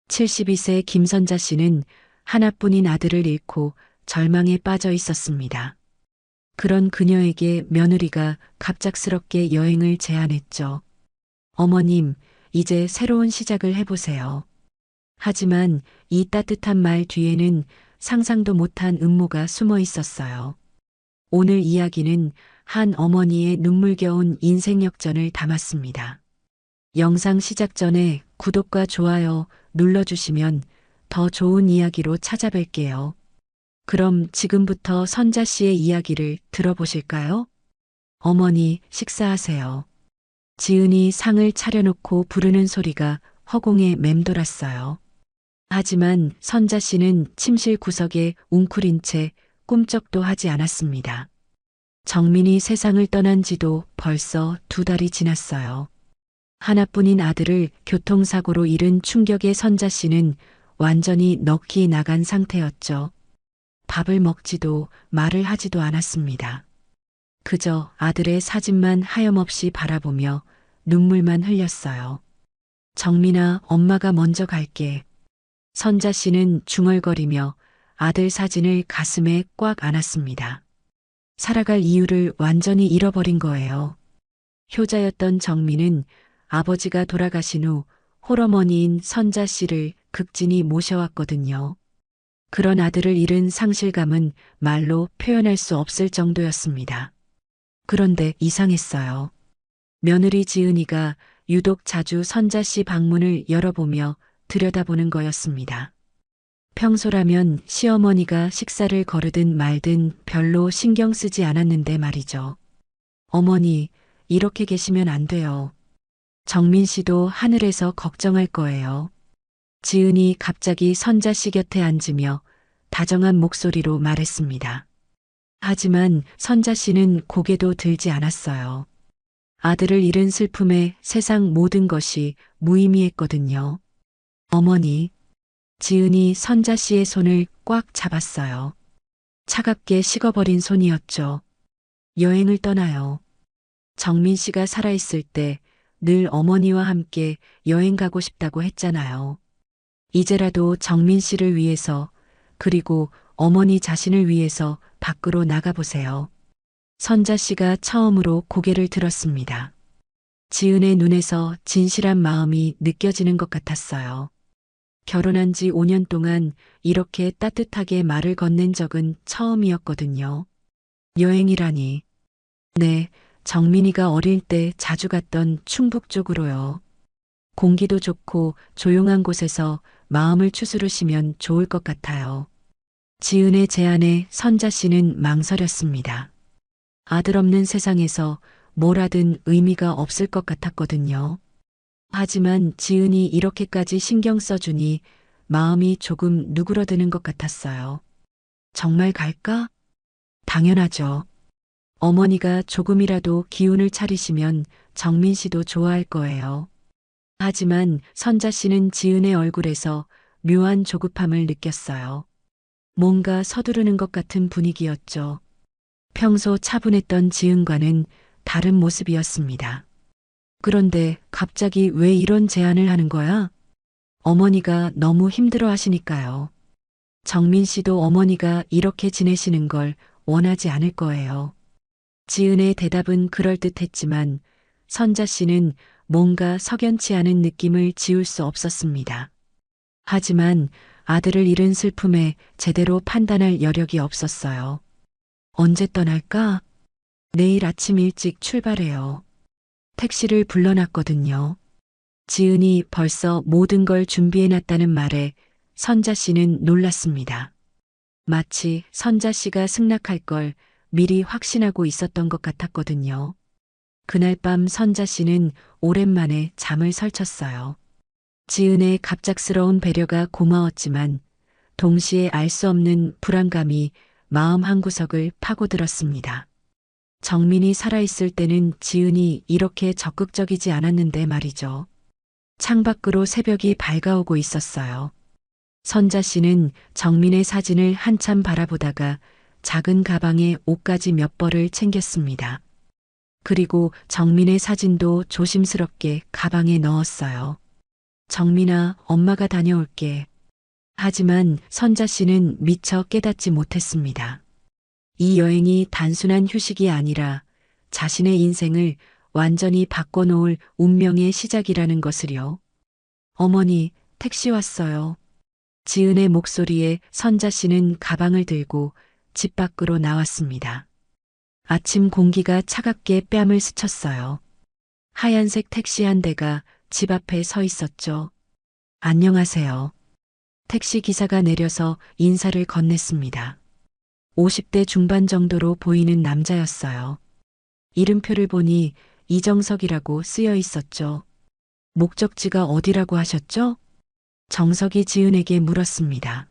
72세 김선자 씨는 하나뿐인 아들을 잃고 절망에 빠져 있었습니다. 그런 그녀에게 며느리가 갑작스럽게 여행을 제안했죠. 어머님, 이제 새로운 시작을 해보세요. 하지만 이 따뜻한 말 뒤에는 상상도 못한 음모가 숨어 있었어요. 오늘 이야기는 한 어머니의 눈물겨운 인생 역전을 담았습니다. 영상 시작 전에 구독과 좋아요 눌러주시면 더 좋은 이야기로 찾아뵐게요. 그럼 지금부터 선자 씨의 이야기를 들어보실까요? 어머니, 식사하세요. 지은이 상을 차려놓고 부르는 소리가 허공에 맴돌았어요. 하지만 선자 씨는 침실 구석에 웅크린 채 꿈쩍도 하지 않았습니다. 정민이 세상을 떠난 지도 벌써 2달이 지났어요. 하나뿐인 아들을 교통사고로 잃은 충격의 선자 씨는 완전히 넋이 나간 상태였죠. 밥을 먹지도 말을 하지도 않았습니다. 그저 아들의 사진만 하염없이 바라보며 눈물만 흘렸어요. 정민아, 엄마가 먼저 갈게. 선자 씨는 중얼거리며 아들 사진을 가슴에 꽉 안았습니다. 살아갈 이유를 완전히 잃어버린 거예요. 효자였던 정민은 아버지가 돌아가신 후 홀어머니인 선자 씨를 극진히 모셔왔거든요. 그런 아들을 잃은 상실감은 말로 표현할 수 없을 정도였습니다. 그런데 이상했어요. 며느리 지은이가 유독 자주 선자 씨 방문을 열어보며 들여다보는 거였습니다. 평소라면 시어머니가 식사를 거르든 말든 별로 신경 쓰지 않았는데 말이죠. 어머니, 이렇게 계시면 안 돼요. 정민 씨도 하늘에서 걱정할 거예요. 지은이 갑자기 선자 씨 곁에 앉으며 다정한 목소리로 말했습니다. 하지만 선자 씨는 고개도 들지 않았어요. 아들을 잃은 슬픔에 세상 모든 것이 무의미했거든요. 어머니, 지은이 선자 씨의 손을 꽉 잡았어요. 차갑게 식어버린 손이었죠. 여행을 떠나요. 정민 씨가 살아있을 때 늘 어머니와 함께 여행 가고 싶다고 했잖아요. 이제라도 정민 씨를 위해서 그리고 어머니 자신을 위해서 밖으로 나가보세요. 선자 씨가 처음으로 고개를 들었습니다. 지은의 눈에서 진실한 마음이 느껴지는 것 같았어요. 결혼한 지 5년 동안 이렇게 따뜻하게 말을 건넨 적은 처음이었거든요. 여행이라니. 네, 정민이가 어릴 때 자주 갔던 충북 쪽으로요. 공기도 좋고 조용한 곳에서 마음을 추스르시면 좋을 것 같아요. 지은의 제안에 선자 씨는 망설였습니다. 아들 없는 세상에서 뭘 하든 의미가 없을 것 같았거든요. 하지만 지은이 이렇게까지 신경 써주니 마음이 조금 누그러드는 것 같았어요. 정말 갈까? 당연하죠. 어머니가 조금이라도 기운을 차리시면 정민 씨도 좋아할 거예요. 하지만 선자 씨는 지은의 얼굴에서 묘한 조급함을 느꼈어요. 뭔가 서두르는 것 같은 분위기였죠. 평소 차분했던 지은과는 다른 모습이었습니다. 그런데 갑자기 왜 이런 제안을 하는 거야? 어머니가 너무 힘들어 하시니까요. 정민 씨도 어머니가 이렇게 지내시는 걸 원하지 않을 거예요. 지은의 대답은 그럴듯했지만 선자 씨는 뭔가 석연치 않은 느낌을 지울 수 없었습니다. 하지만 아들을 잃은 슬픔에 제대로 판단할 여력이 없었어요. 언제 떠날까? 내일 아침 일찍 출발해요. 택시를 불러놨거든요. 지은이 벌써 모든 걸 준비해놨다는 말에 선자 씨는 놀랐습니다. 마치 선자 씨가 승낙할 걸 미리 확신하고 있었던 것 같았거든요. 그날 밤 선자 씨는 오랜만에 잠을 설쳤어요. 지은의 갑작스러운 배려가 고마웠지만 동시에 알 수 없는 불안감이 마음 한구석을 파고들었습니다. 정민이 살아있을 때는 지은이 이렇게 적극적이지 않았는데 말이죠. 창밖으로 새벽이 밝아오고 있었어요. 선자 씨는 정민의 사진을 한참 바라보다가 작은 가방에 옷가지 몇 벌을 챙겼습니다. 그리고 정민의 사진도 조심스럽게 가방에 넣었어요. 정민아, 엄마가 다녀올게. 하지만 선자 씨는 미처 깨닫지 못했습니다. 이 여행이 단순한 휴식이 아니라 자신의 인생을 완전히 바꿔놓을 운명의 시작이라는 것을요. 어머니, 택시 왔어요. 지은의 목소리에 선자 씨는 가방을 들고 집 밖으로 나왔습니다. 아침 공기가 차갑게 뺨을 스쳤어요. 하얀색 택시 한 대가 집 앞에 서 있었죠. 안녕하세요. 택시 기사가 내려서 인사를 건넸습니다. 50대 중반 정도로 보이는 남자였어요. 이름표를 보니 이정석이라고 쓰여 있었죠. 목적지가 어디라고 하셨죠? 정석이 지은에게 물었습니다.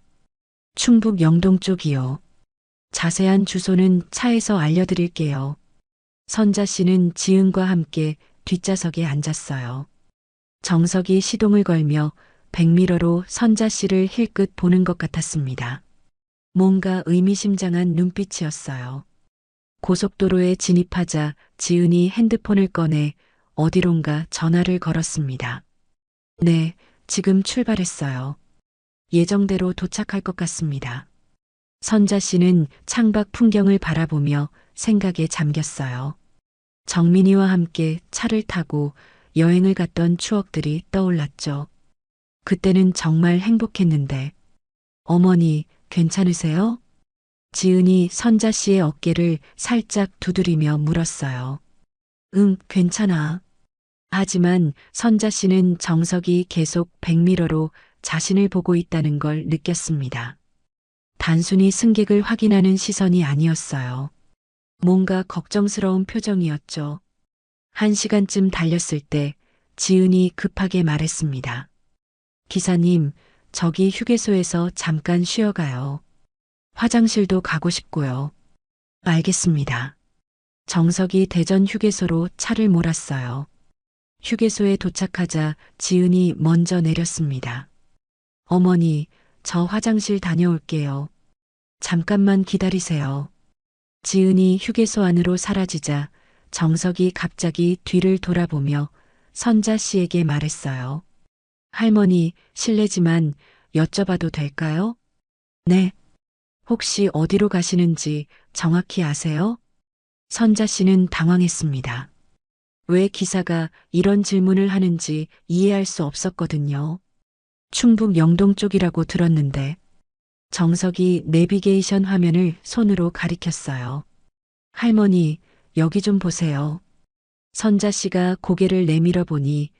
충북 영동 쪽이요. 자세한 주소는 차에서 알려드릴게요. 선자 씨는 지은과 함께 뒷좌석에 앉았어요. 정석이 시동을 걸며 백미러로 선자 씨를 힐끗 보는 것 같았습니다. 뭔가 의미심장한 눈빛이었어요. 고속도로에 진입하자 지은이 핸드폰을 꺼내 어디론가 전화를 걸었습니다. 네, 지금 출발했어요. 예정대로 도착할 것 같습니다. 선자 씨는 창밖 풍경을 바라보며 생각에 잠겼어요. 정민이와 함께 차를 타고 여행을 갔던 추억들이 떠올랐죠. 그때는 정말 행복했는데. 어머니, 괜찮으세요? 지은이 선자 씨의 어깨를 살짝 두드리며 물었어요. 응, 괜찮아. 하지만 선자 씨는 정석이 계속 백미러로 자신을 보고 있다는 걸 느꼈습니다. 단순히 승객을 확인하는 시선이 아니었어요. 뭔가 걱정스러운 표정이었죠. 1시간쯤 달렸을 때 지은이 급하게 말했습니다. 기사님, 저기 휴게소에서 잠깐 쉬어가요. 화장실도 가고 싶고요. 알겠습니다. 정석이 대전 휴게소로 차를 몰았어요. 휴게소에 도착하자 지은이 먼저 내렸습니다. 어머니, 저 화장실 다녀올게요. 잠깐만 기다리세요. 지은이 휴게소 안으로 사라지자 정석이 갑자기 뒤를 돌아보며 선자 씨에게 말했어요. 할머니, 실례지만 여쭤봐도 될까요? 네. 혹시 어디로 가시는지 정확히 아세요? 선자 씨는 당황했습니다. 왜 기사가 이런 질문을 하는지 이해할 수 없었거든요. 충북 영동 쪽이라고 들었는데 정석이 내비게이션 화면을 손으로 가리켰어요. 할머니, 여기 좀 보세요. 선자 씨가 고개를 내밀어 보니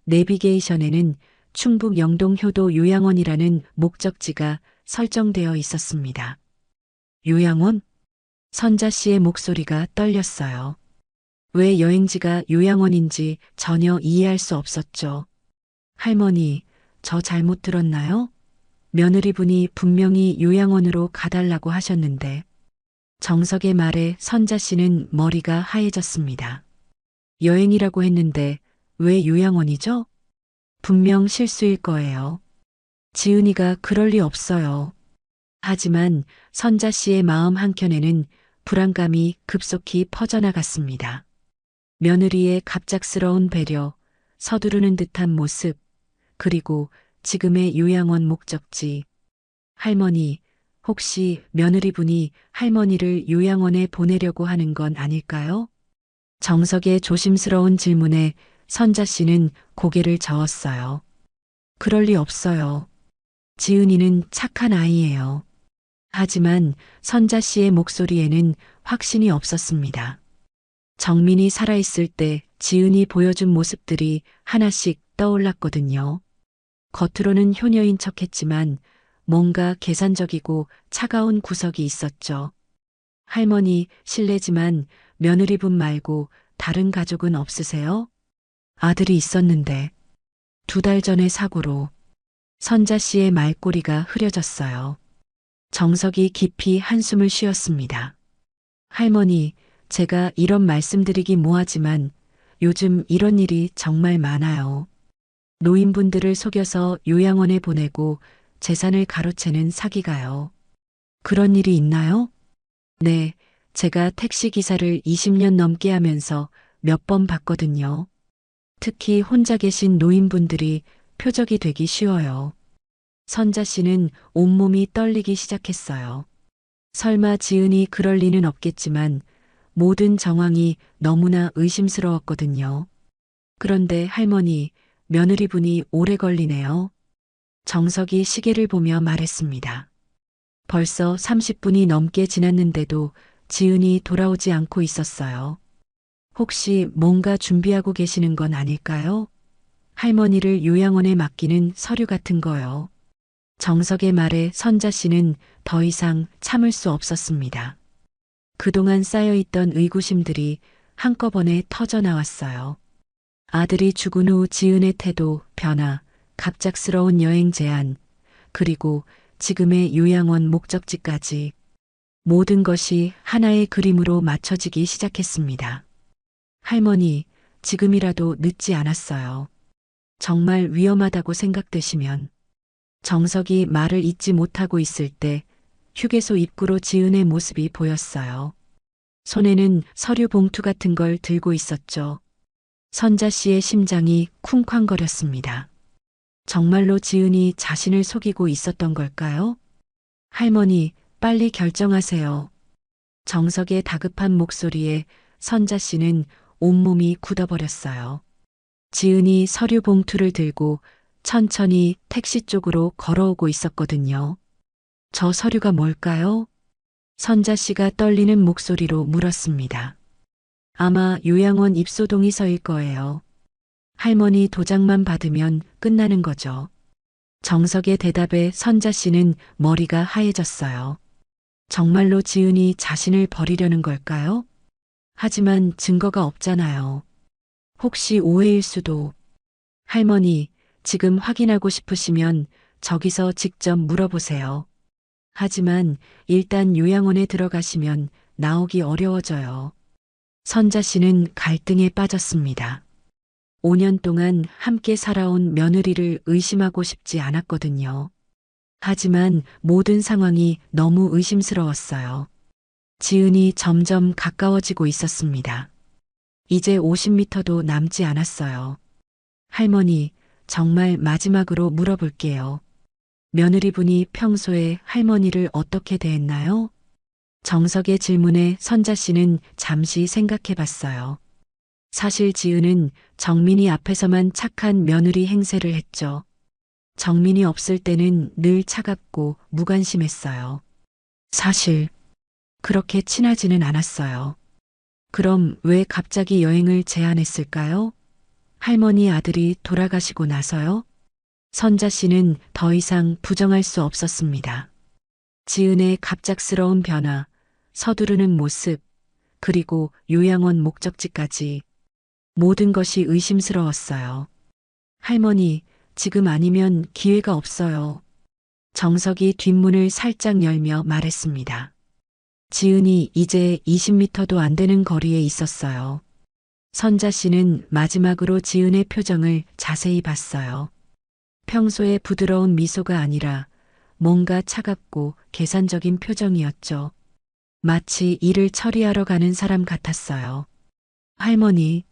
내비게이션에는 충북 영동 효도 요양원이라는 목적지가 설정되어 있었습니다. 요양원? 선자 씨의 목소리가 떨렸어요. 왜 여행지가 요양원인지 전혀 이해할 수 없었죠. 할머니, 저 잘못 들었나요? 며느리분이 분명히 요양원으로 가달라고 하셨는데. 정석의 말에 선자 씨는 머리가 하얘졌습니다. 여행이라고 했는데 왜 요양원이죠? 분명 실수일 거예요. 지은이가 그럴 리 없어요. 하지만 선자 씨의 마음 한켠에는 불안감이 급속히 퍼져나갔습니다. 며느리의 갑작스러운 배려, 서두르는 듯한 모습, 그리고 지금의 요양원 목적지. 할머니, 혹시 며느리분이 할머니를 요양원에 보내려고 하는 건 아닐까요? 정석의 조심스러운 질문에 선자 씨는 고개를 저었어요. 그럴 리 없어요. 지은이는 착한 아이예요. 하지만 선자 씨의 목소리에는 확신이 없었습니다. 정민이 살아있을 때 지은이 보여준 모습들이 하나씩 떠올랐거든요. 겉으로는 효녀인 척했지만 뭔가 계산적이고 차가운 구석이 있었죠. 할머니, 실례지만 며느리분 말고 다른 가족은 없으세요? 아들이 있었는데 2달 전에 사고로. 선자 씨의 말꼬리가 흐려졌어요. 정석이 깊이 한숨을 쉬었습니다. 할머니, 제가 이런 말씀드리기 뭐하지만 요즘 이런 일이 정말 많아요. 노인분들을 속여서 요양원에 보내고 재산을 가로채는 사기가요. 그런 일이 있나요? 네, 제가 택시기사를 20년 넘게 하면서 몇 번 봤거든요. 특히 혼자 계신 노인분들이 표적이 되기 쉬워요. 선자 씨는 온몸이 떨리기 시작했어요. 설마 지은이 그럴 리는 없겠지만 모든 정황이 너무나 의심스러웠거든요. 그런데 할머니, 며느리분이 오래 걸리네요. 정석이 시계를 보며 말했습니다. 벌써 30분이 넘게 지났는데도 지은이 돌아오지 않고 있었어요. 혹시 뭔가 준비하고 계시는 건 아닐까요? 할머니를 요양원에 맡기는 서류 같은 거요. 정석의 말에 선자 씨는 더 이상 참을 수 없었습니다. 그동안 쌓여있던 의구심들이 한꺼번에 터져 나왔어요. 아들이 죽은 후 지은의 태도, 변화, 갑작스러운 여행 제안, 그리고 지금의 요양원 목적지까지 모든 것이 하나의 그림으로 맞춰지기 시작했습니다. 할머니, 지금이라도 늦지 않았어요. 정말 위험하다고 생각되시면. 정석이 말을 잇지 못하고 있을 때 휴게소 입구로 지은의 모습이 보였어요. 손에는 서류 봉투 같은 걸 들고 있었죠. 선자 씨의 심장이 쿵쾅거렸습니다. 정말로 지은이 자신을 속이고 있었던 걸까요? 할머니, 빨리 결정하세요. 정석의 다급한 목소리에 선자 씨는 온몸이 굳어버렸어요. 지은이 서류 봉투를 들고 천천히 택시 쪽으로 걸어오고 있었거든요. 저 서류가 뭘까요? 선자 씨가 떨리는 목소리로 물었습니다. 아마 요양원 입소 동의서일 거예요. 할머니 도장만 받으면 끝나는 거죠. 정석의 대답에 선자 씨는 머리가 하얘졌어요. 정말로 지은이 자신을 버리려는 걸까요? 하지만 증거가 없잖아요. 혹시 오해일 수도. 할머니, 지금 확인하고 싶으시면 저기서 직접 물어보세요. 하지만 일단 요양원에 들어가시면 나오기 어려워져요. 선자 씨는 갈등에 빠졌습니다. 5년 동안 함께 살아온 며느리를 의심하고 싶지 않았거든요. 하지만 모든 상황이 너무 의심스러웠어요. 지은이 점점 가까워지고 있었습니다. 이제 50m도 남지 않았어요. 할머니, 정말 마지막으로 물어볼게요. 며느리분이 평소에 할머니를 어떻게 대했나요? 정석의 질문에 선자 씨는 잠시 생각해 봤어요. 사실 지은은 정민이 앞에서만 착한 며느리 행세를 했죠. 정민이 없을 때는 늘 차갑고 무관심했어요. 사실 그렇게 친하지는 않았어요. 그럼 왜 갑자기 여행을 제안했을까요? 할머니 아들이 돌아가시고 나서요? 선자 씨는 더 이상 부정할 수 없었습니다. 지은의 갑작스러운 변화, 서두르는 모습, 그리고 요양원 목적지까지 모든 것이 의심스러웠어요. 할머니, 지금 아니면 기회가 없어요. 정석이 뒷문을 살짝 열며 말했습니다. 지은이 이제 20m도 안 되는 거리에 있었어요. 선자 씨는 마지막으로 지은의 표정을 자세히 봤어요. 평소의 부드러운 미소가 아니라 뭔가 차갑고 계산적인 표정이었죠. 마치 일을 처리하러 가는 사람 같았어요. 할머니,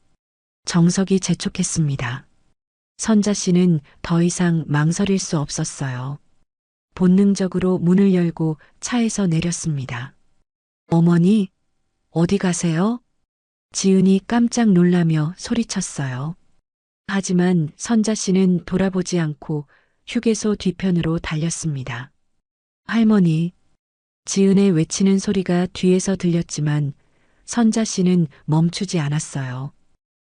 정석이 재촉했습니다. 선자 씨는 더 이상 망설일 수 없었어요. 본능적으로 문을 열고 차에서 내렸습니다. 어머니, 어디 가세요? 지은이 깜짝 놀라며 소리쳤어요. 하지만 선자 씨는 돌아보지 않고 휴게소 뒤편으로 달렸습니다. 할머니, 지은의 외치는 소리가 뒤에서 들렸지만 선자 씨는 멈추지 않았어요.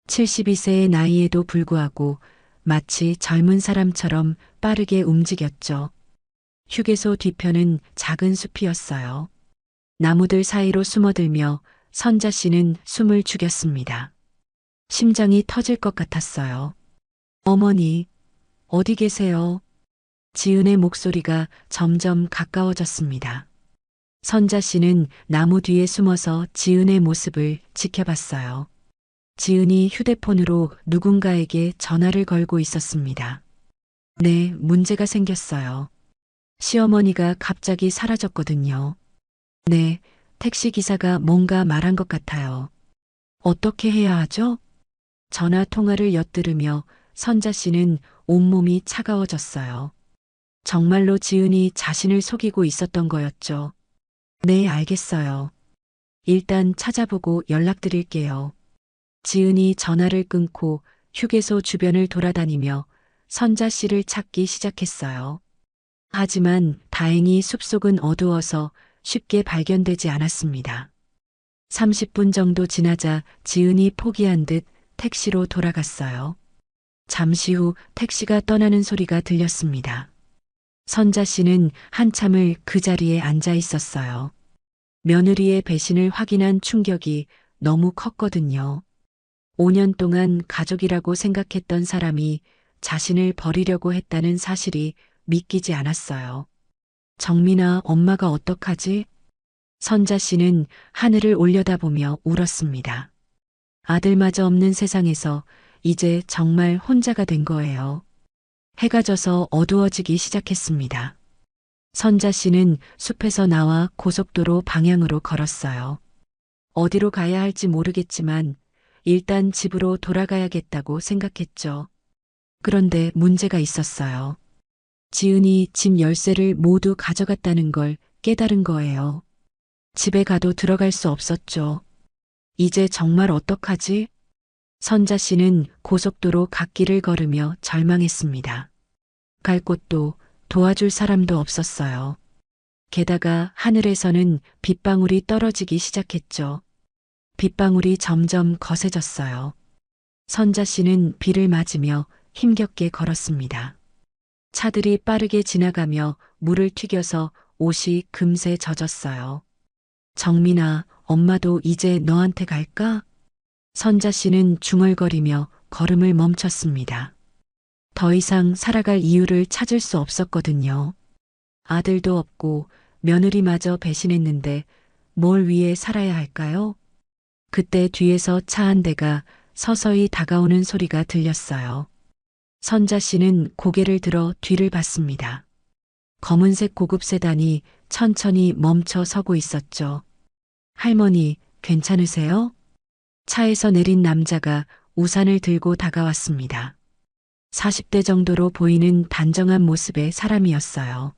72세의 나이에도 불구하고 마치 젊은 사람처럼 빠르게 움직였죠. 휴게소 뒤편은 작은 숲이었어요. 나무들 사이로 숨어들며 선자 씨는 숨을 죽였습니다. 심장이 터질 것 같았어요. 어머니, 어디 계세요? 지은의 목소리가 점점 가까워졌습니다. 선자 씨는 나무 뒤에 숨어서 지은의 모습을 지켜봤어요. 지은이 휴대폰으로 누군가에게 전화를 걸고 있었습니다. 네, 문제가 생겼어요. 시어머니가 갑자기 사라졌거든요. 네, 택시기사가 뭔가 말한 것 같아요. 어떻게 해야 하죠? 전화 통화를 엿들으며 선자 씨는 온몸이 차가워졌어요. 정말로 지은이 자신을 속이고 있었던 거였죠. 네, 알겠어요. 일단 찾아보고 연락드릴게요. 지은이 전화를 끊고 휴게소 주변을 돌아다니며 선자 씨를 찾기 시작했어요. 하지만 다행히 숲속은 어두워서 쉽게 발견되지 않았습니다. 30분 정도 지나자 지은이 포기한 듯 택시로 돌아갔어요. 잠시 후 택시가 떠나는 소리가 들렸습니다. 선자 씨는 한참을 그 자리에 앉아 있었어요. 며느리의 배신을 확인한 충격이 너무 컸거든요. 5년 동안 가족이라고 생각했던 사람이 자신을 버리려고 했다는 사실이 믿기지 않았어요. 정민아, 엄마가 어떡하지? 선자 씨는 하늘을 올려다보며 울었습니다. 아들마저 없는 세상에서 이제 정말 혼자가 된 거예요. 해가 져서 어두워지기 시작했습니다. 선자 씨는 숲에서 나와 고속도로 방향으로 걸었어요. 어디로 가야 할지 모르겠지만 일단 집으로 돌아가야겠다고 생각했죠. 그런데 문제가 있었어요. 지은이 집 열쇠를 모두 가져갔다는 걸 깨달은 거예요. 집에 가도 들어갈 수 없었죠. 이제 정말 어떡하지? 선자 씨는 고속도로 갓길을 걸으며 절망했습니다. 갈 곳도 도와줄 사람도 없었어요. 게다가 하늘에서는 빗방울이 떨어지기 시작했죠. 빗방울이 점점 거세졌어요. 선자 씨는 비를 맞으며 힘겹게 걸었습니다. 차들이 빠르게 지나가며 물을 튀겨서 옷이 금세 젖었어요. 정민아, 엄마도 이제 너한테 갈까? 선자 씨는 중얼거리며 걸음을 멈췄습니다. 더 이상 살아갈 이유를 찾을 수 없었거든요. 아들도 없고 며느리마저 배신했는데 뭘 위해 살아야 할까요? 그때 뒤에서 차 한 대가 서서히 다가오는 소리가 들렸어요. 선자 씨는 고개를 들어 뒤를 봤습니다. 검은색 고급 세단이 천천히 멈춰 서고 있었죠. 할머니, 괜찮으세요? 차에서 내린 남자가 우산을 들고 다가왔습니다. 40대 정도로 보이는 단정한 모습의 사람이었어요.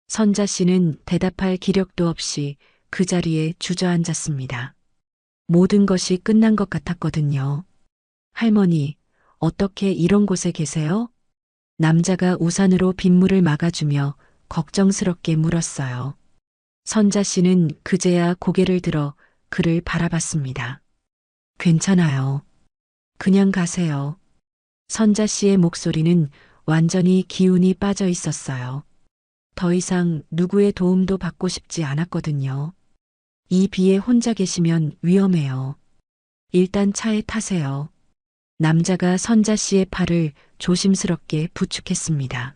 선자 씨는 대답할 기력도 없이 그 자리에 주저앉았습니다. 모든 것이 끝난 것 같았거든요. 할머니, 어떻게 이런 곳에 계세요? 남자가 우산으로 빗물을 막아주며 걱정스럽게 물었어요. 선자 씨는 그제야 고개를 들어 그를 바라봤습니다. 괜찮아요. 그냥 가세요. 선자 씨의 목소리는 완전히 기운이 빠져 있었어요. 더 이상 누구의 도움도 받고 싶지 않았거든요. 이 비에 혼자 계시면 위험해요. 일단 차에 타세요. 남자가 선자 씨의 팔을 조심스럽게 부축했습니다.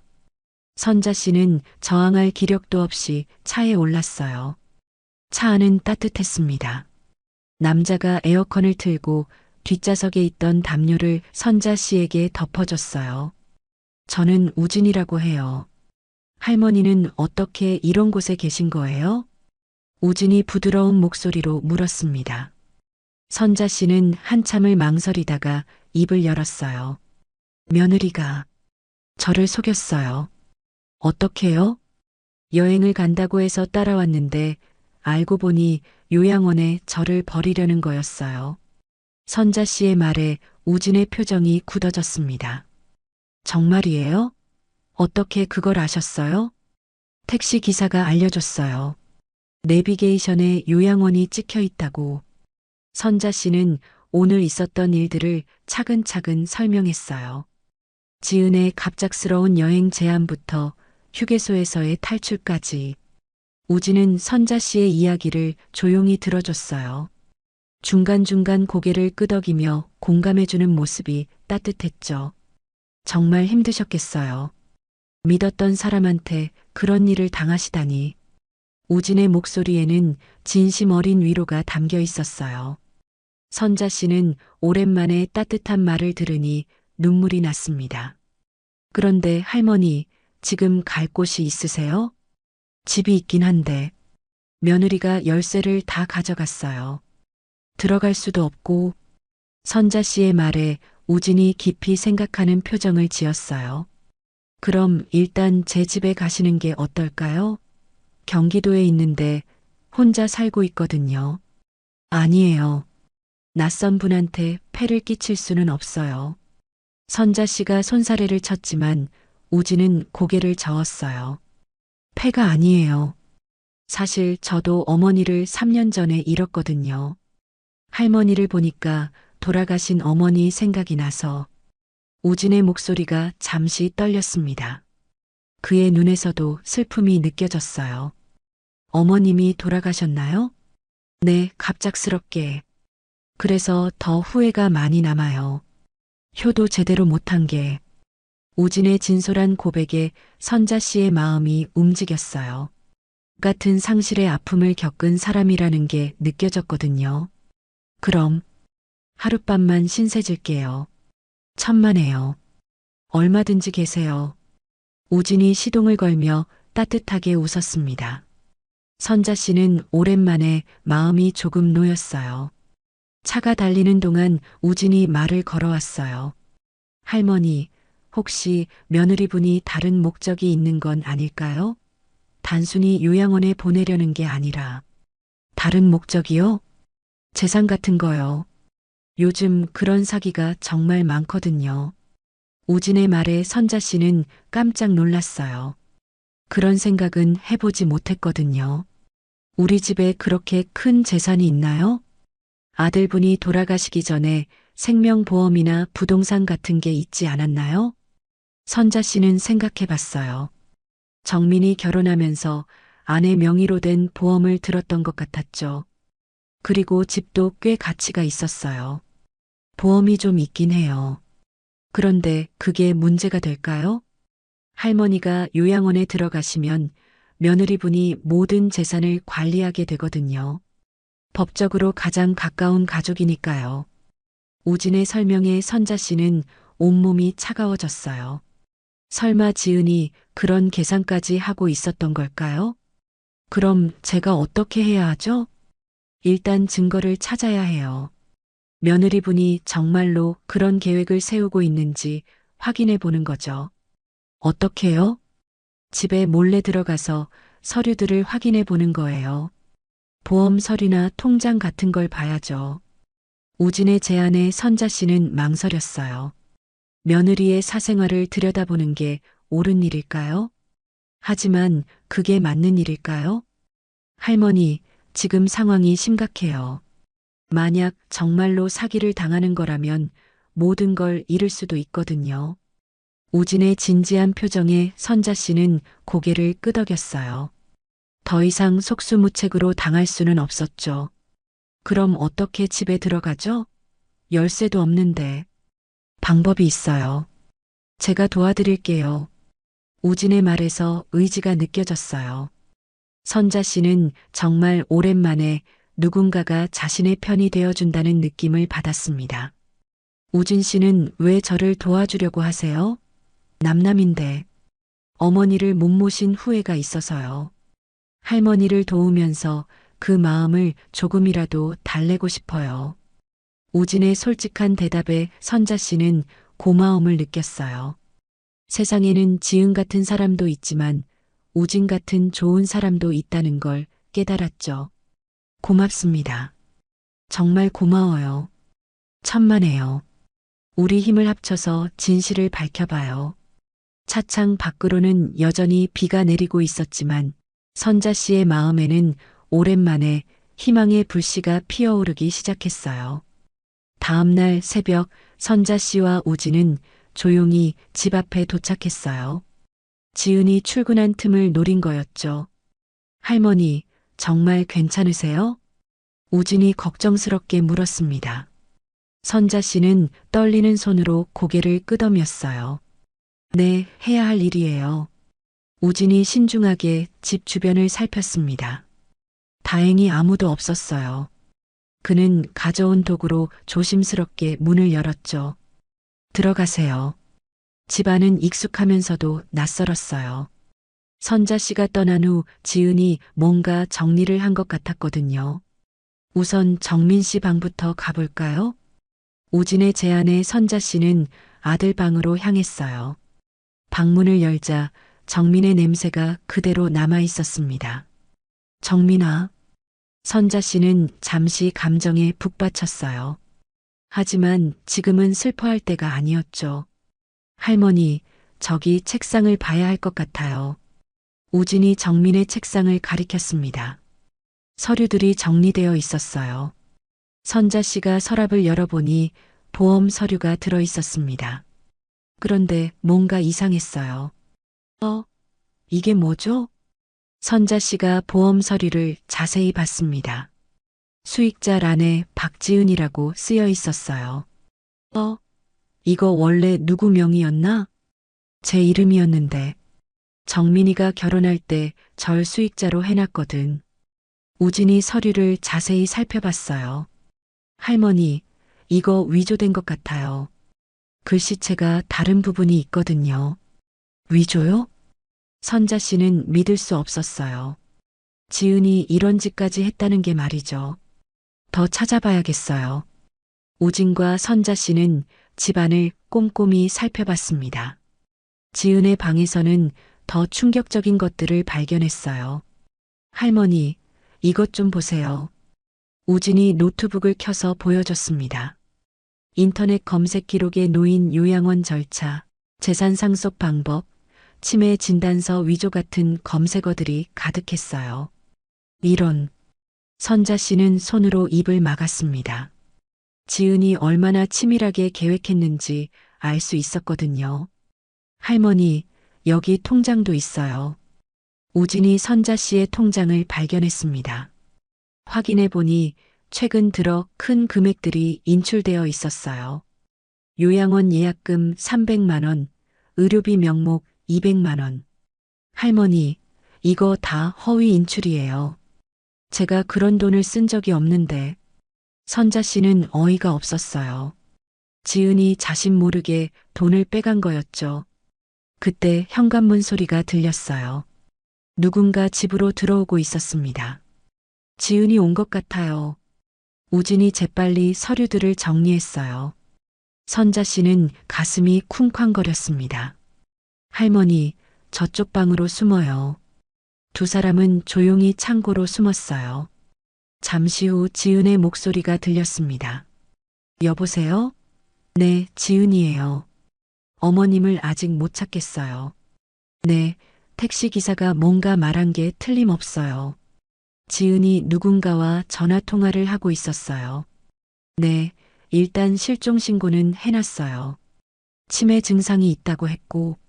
선자 씨는 저항할 기력도 없이 차에 올랐어요. 차 안은 따뜻했습니다. 남자가 에어컨을 틀고 뒷좌석에 있던 담요를 선자 씨에게 덮어줬어요. 저는 우진이라고 해요. 할머니는 어떻게 이런 곳에 계신 거예요? 우진이 부드러운 목소리로 물었습니다. 선자 씨는 한참을 망설이다가 입을 열었어요. 며느리가 저를 속였어요. 어떻게요? 여행을 간다고 해서 따라왔는데 알고 보니 요양원에 저를 버리려는 거였어요. 선자 씨의 말에 우진의 표정이 굳어졌습니다. 정말이에요? 어떻게 그걸 아셨어요? 택시 기사가 알려줬어요. 내비게이션에 요양원이 찍혀 있다고. 선자 씨는 오늘 있었던 일들을 차근차근 설명했어요. 지은의 갑작스러운 여행 제안부터 휴게소에서의 탈출까지. 우진은 선자 씨의 이야기를 조용히 들어줬어요. 중간중간 고개를 끄덕이며 공감해주는 모습이 따뜻했죠. 정말 힘드셨겠어요. 믿었던 사람한테 그런 일을 당하시다니. 우진의 목소리에는 진심 어린 위로가 담겨 있었어요. 선자 씨는 오랜만에 따뜻한 말을 들으니 눈물이 났습니다. 그런데 할머니, 지금 갈 곳이 있으세요? 집이 있긴 한데 며느리가 열쇠를 다 가져갔어요. 들어갈 수도 없고. 선자 씨의 말에 우진이 깊이 생각하는 표정을 지었어요. 그럼 일단 제 집에 가시는 게 어떨까요? 경기도에 있는데 혼자 살고 있거든요. 아니에요. 낯선 분한테 폐를 끼칠 수는 없어요. 선자 씨가 손사래를 쳤지만 우진은 고개를 저었어요. 폐가 아니에요. 사실 저도 어머니를 3년 전에 잃었거든요. 할머니를 보니까 돌아가신 어머니 생각이 나서 우진의 목소리가 잠시 떨렸습니다. 그의 눈에서도 슬픔이 느껴졌어요. 어머님이 돌아가셨나요? 네, 갑작스럽게. 그래서 더 후회가 많이 남아요. 효도 제대로 못한 게. 우진의 진솔한 고백에 선자 씨의 마음이 움직였어요. 같은 상실의 아픔을 겪은 사람이라는 게 느껴졌거든요. 그럼 하룻밤만 신세질게요. 천만에요. 얼마든지 계세요. 우진이 시동을 걸며 따뜻하게 웃었습니다. 선자 씨는 오랜만에 마음이 조금 놓였어요. 차가 달리는 동안 우진이 말을 걸어왔어요. 할머니, 혹시 며느리분이 다른 목적이 있는 건 아닐까요? 단순히 요양원에 보내려는 게 아니라 다른 목적이요? 재산 같은 거요. 요즘 그런 사기가 정말 많거든요. 우진의 말에 선자 씨는 깜짝 놀랐어요. 그런 생각은 해보지 못했거든요. 우리 집에 그렇게 큰 재산이 있나요? 아들분이 돌아가시기 전에 생명보험이나 부동산 같은 게 있지 않았나요? 선자 씨는 생각해 봤어요. 정민이 결혼하면서 아내 명의로 된 보험을 들었던 것 같았죠. 그리고 집도 꽤 가치가 있었어요. 보험이 좀 있긴 해요. 그런데 그게 문제가 될까요? 할머니가 요양원에 들어가시면 며느리분이 모든 재산을 관리하게 되거든요. 법적으로 가장 가까운 가족이니까요. 우진의 설명에 선자 씨는 온몸이 차가워졌어요. 설마 지은이 그런 계산까지 하고 있었던 걸까요? 그럼 제가 어떻게 해야 하죠? 일단 증거를 찾아야 해요. 며느리분이 정말로 그런 계획을 세우고 있는지 확인해 보는 거죠. 어떻게요? 집에 몰래 들어가서 서류들을 확인해 보는 거예요. 보험 서류나 통장 같은 걸 봐야죠. 우진의 제안에 선자 씨는 망설였어요. 며느리의 사생활을 들여다보는 게 옳은 일일까요? 하지만 그게 맞는 일일까요? 할머니, 지금 상황이 심각해요. 만약 정말로 사기를 당하는 거라면 모든 걸 잃을 수도 있거든요. 우진의 진지한 표정에 선자 씨는 고개를 끄덕였어요. 더 이상 속수무책으로 당할 수는 없었죠. 그럼 어떻게 집에 들어가죠? 열쇠도 없는데. 방법이 있어요. 제가 도와드릴게요. 우진의 말에서 의지가 느껴졌어요. 선자 씨는 정말 오랜만에 누군가가 자신의 편이 되어준다는 느낌을 받았습니다. 우진 씨는 왜 저를 도와주려고 하세요? 남남인데 어머니를 못 모신 후회가 있어서요. 할머니를 도우면서 그 마음을 조금이라도 달래고 싶어요. 우진의 솔직한 대답에 선자 씨는 고마움을 느꼈어요. 세상에는 지은 같은 사람도 있지만 우진 같은 좋은 사람도 있다는 걸 깨달았죠. 고맙습니다. 정말 고마워요. 천만에요. 우리 힘을 합쳐서 진실을 밝혀봐요. 차창 밖으로는 여전히 비가 내리고 있었지만 선자 씨의 마음에는 오랜만에 희망의 불씨가 피어오르기 시작했어요. 다음 날 새벽 선자 씨와 우진은 조용히 집 앞에 도착했어요. 지은이 출근한 틈을 노린 거였죠. 할머니, 정말 괜찮으세요? 우진이 걱정스럽게 물었습니다. 선자 씨는 떨리는 손으로 고개를 끄덕였어요. 네, 해야 할 일이에요. 우진이 신중하게 집 주변을 살폈습니다. 다행히 아무도 없었어요. 그는 가져온 도구로 조심스럽게 문을 열었죠. 들어가세요. 집안은 익숙하면서도 낯설었어요. 선자 씨가 떠난 후 지은이 뭔가 정리를 한 것 같았거든요. 우선 정민 씨 방부터 가볼까요? 우진의 제안에 선자 씨는 아들 방으로 향했어요. 방문을 열자 정민의 냄새가 그대로 남아 있었습니다. 정민아. 선자 씨는 잠시 감정에 북받쳤어요. 하지만 지금은 슬퍼할 때가 아니었죠. 할머니, 저기 책상을 봐야 할 것 같아요. 우진이 정민의 책상을 가리켰습니다. 서류들이 정리되어 있었어요. 선자 씨가 서랍을 열어보니 보험 서류가 들어 있었습니다. 그런데 뭔가 이상했어요. 이게 뭐죠? 선자 씨가 보험 서류를 자세히 봤습니다. 수익자란에 박지은이라고 쓰여 있었어요. 이거 원래 누구 명의였나? 제 이름이었는데. 정민이가 결혼할 때 절 수익자로 해놨거든. 우진이 서류를 자세히 살펴봤어요. 할머니, 이거 위조된 것 같아요. 글씨체가 다른 부분이 있거든요. 위조요? 선자 씨는 믿을 수 없었어요. 지은이 이런 짓까지 했다는 게 말이죠. 더 찾아봐야겠어요. 우진과 선자 씨는 집안을 꼼꼼히 살펴봤습니다. 지은의 방에서는 더 충격적인 것들을 발견했어요. 할머니, 이것 좀 보세요. 우진이 노트북을 켜서 보여줬습니다. 인터넷 검색 기록에 놓인 요양원 절차, 재산 상속 방법, 치매 진단서 위조 같은 검색어들이 가득했어요. 이런. 선자 씨는 손으로 입을 막았습니다. 지은이 얼마나 치밀하게 계획했는지 알 수 있었거든요. 할머니, 여기 통장도 있어요. 우진이 선자 씨의 통장을 발견했습니다. 확인해 보니 최근 들어 큰 금액들이 인출되어 있었어요. 요양원 예약금 300만 원, 의료비 명목 200만 원. 할머니, 이거 다 허위 인출이에요. 제가 그런 돈을 쓴 적이 없는데. 선자 씨는 어이가 없었어요. 지은이 자신 모르게 돈을 빼간 거였죠. 그때 현관문 소리가 들렸어요. 누군가 집으로 들어오고 있었습니다. 지은이 온 것 같아요. 우진이 재빨리 서류들을 정리했어요. 선자 씨는 가슴이 쿵쾅거렸습니다. 할머니, 저쪽 방으로 숨어요. 두 사람은 조용히 창고로 숨었어요. 잠시 후 지은의 목소리가 들렸습니다. 여보세요? 네, 지은이에요. 어머님을 아직 못 찾겠어요. 네, 택시기사가 뭔가 말한 게 틀림없어요. 지은이 누군가와 전화 통화를 하고 있었어요. 네, 일단 실종 신고는 해놨어요. 치매 증상이 있다고 했고,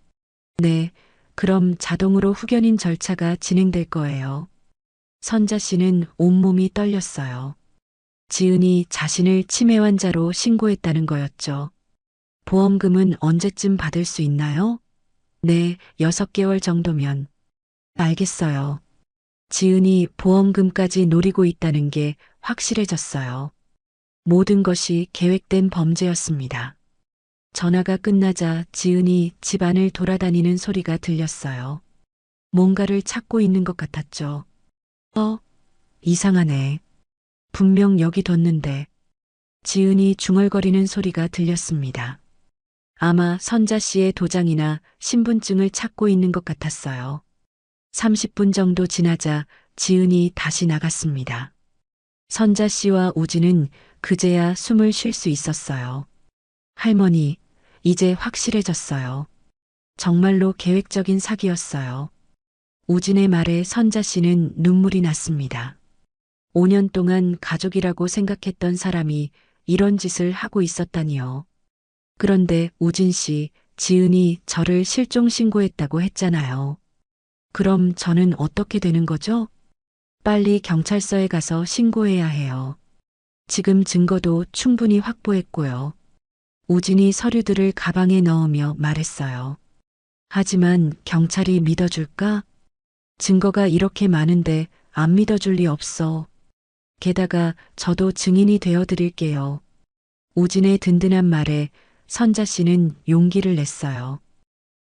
네, 그럼 자동으로 후견인 절차가 진행될 거예요. 선자 씨는 온몸이 떨렸어요. 지은이 자신을 치매 환자로 신고했다는 거였죠. 보험금은 언제쯤 받을 수 있나요? 네, 6개월 정도면. 알겠어요. 지은이 보험금까지 노리고 있다는 게 확실해졌어요. 모든 것이 계획된 범죄였습니다. 전화가 끝나자 지은이 집안을 돌아다니는 소리가 들렸어요. 뭔가를 찾고 있는 것 같았죠. 이상하네. 분명 여기 뒀는데. 지은이 중얼거리는 소리가 들렸습니다. 아마 선자 씨의 도장이나 신분증을 찾고 있는 것 같았어요. 30분 정도 지나자 지은이 다시 나갔습니다. 선자 씨와 우진은 그제야 숨을 쉴 수 있었어요. 할머니, 이제 확실해졌어요. 정말로 계획적인 사기였어요. 우진의 말에 선자 씨는 눈물이 났습니다. 5년 동안 가족이라고 생각했던 사람이 이런 짓을 하고 있었다니요. 그런데 우진 씨, 지은이 저를 실종 신고했다고 했잖아요. 그럼 저는 어떻게 되는 거죠? 빨리 경찰서에 가서 신고해야 해요. 지금 증거도 충분히 확보했고요. 우진이 서류들을 가방에 넣으며 말했어요. 하지만 경찰이 믿어줄까? 증거가 이렇게 많은데 안 믿어줄 리 없어. 게다가 저도 증인이 되어 드릴게요. 우진의 든든한 말에 선자 씨는 용기를 냈어요.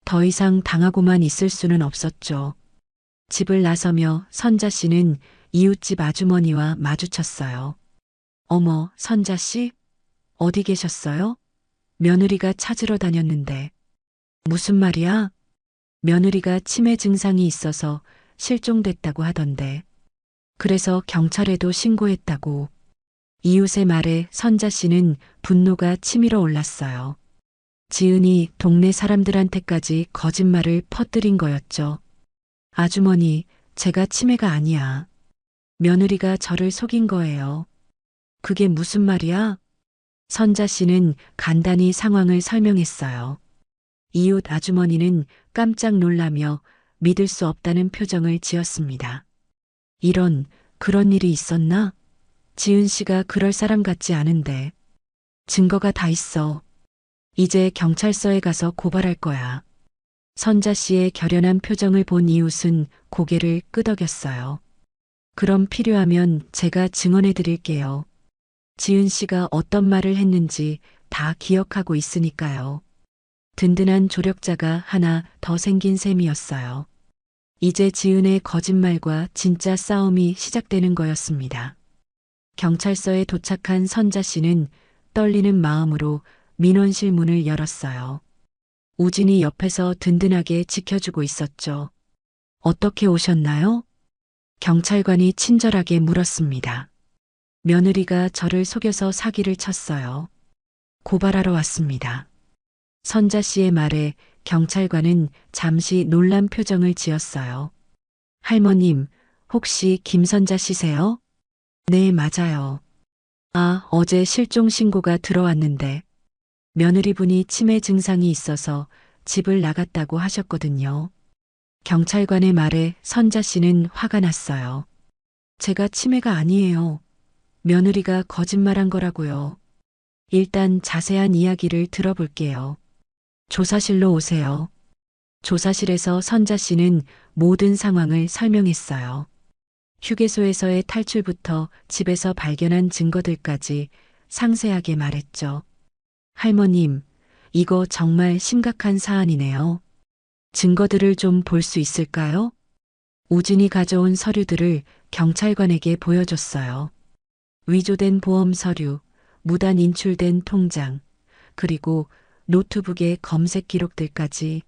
더 이상 당하고만 있을 수는 없었죠. 집을 나서며 선자 씨는 이웃집 아주머니와 마주쳤어요. 어머, 선자 씨? 어디 계셨어요? 며느리가 찾으러 다녔는데. 무슨 말이야? 며느리가 치매 증상이 있어서 실종됐다고 하던데. 그래서 경찰에도 신고했다고. 이웃의 말에 선자 씨는 분노가 치밀어 올랐어요. 지은이 동네 사람들한테까지 거짓말을 퍼뜨린 거였죠. 아주머니, 제가 치매가 아니야. 며느리가 저를 속인 거예요. 그게 무슨 말이야? 선자 씨는 간단히 상황을 설명했어요. 이웃 아주머니는 깜짝 놀라며 믿을 수 없다는 표정을 지었습니다. 이런, 그런 일이 있었나? 지은 씨가 그럴 사람 같지 않은데. 증거가 다 있어. 이제 경찰서에 가서 고발할 거야. 선자 씨의 결연한 표정을 본 이웃은 고개를 끄덕였어요. 그럼 필요하면 제가 증언해 드릴게요. 지은 씨가 어떤 말을 했는지 다 기억하고 있으니까요. 든든한 조력자가 하나 더 생긴 셈이었어요. 이제 지은의 거짓말과 진짜 싸움이 시작되는 거였습니다. 경찰서에 도착한 선자 씨는 떨리는 마음으로 민원실 문을 열었어요. 우진이 옆에서 든든하게 지켜주고 있었죠. 어떻게 오셨나요? 경찰관이 친절하게 물었습니다. 며느리가 저를 속여서 사기를 쳤어요. 고발하러 왔습니다. 선자 씨의 말에 경찰관은 잠시 놀란 표정을 지었어요. 할머님, 혹시 김선자 씨세요? 네, 맞아요. 아, 어제 실종 신고가 들어왔는데 며느리분이 치매 증상이 있어서 집을 나갔다고 하셨거든요. 경찰관의 말에 선자 씨는 화가 났어요. 제가 치매가 아니에요. 며느리가 거짓말한 거라고요. 일단 자세한 이야기를 들어볼게요. 조사실로 오세요. 조사실에서 선자 씨는 모든 상황을 설명했어요. 휴게소에서의 탈출부터 집에서 발견한 증거들까지 상세하게 말했죠. 할머님, 이거 정말 심각한 사안이네요. 증거들을 좀 볼 수 있을까요? 우진이 가져온 서류들을 경찰관에게 보여줬어요. 위조된 보험 서류, 무단 인출된 통장, 그리고 노트북의 검색 기록들까지.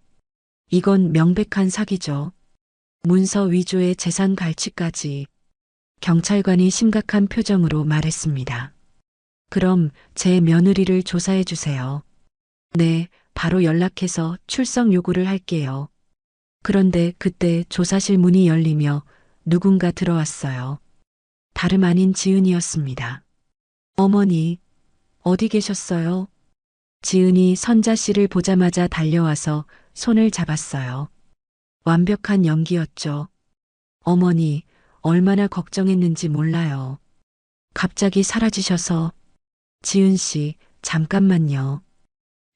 이건 명백한 사기죠. 문서 위조의 재산 갈취까지. 경찰관이 심각한 표정으로 말했습니다. 그럼 제 며느리를 조사해 주세요. 네, 바로 연락해서 출석 요구를 할게요. 그런데 그때 조사실 문이 열리며 누군가 들어왔어요. 다름 아닌 지은이었습니다. 어머니, 어디 계셨어요? 지은이 선자 씨를 보자마자 달려와서 손을 잡았어요. 완벽한 연기였죠. 어머니, 얼마나 걱정했는지 몰라요. 갑자기 사라지셔서. 지은 씨, 잠깐만요.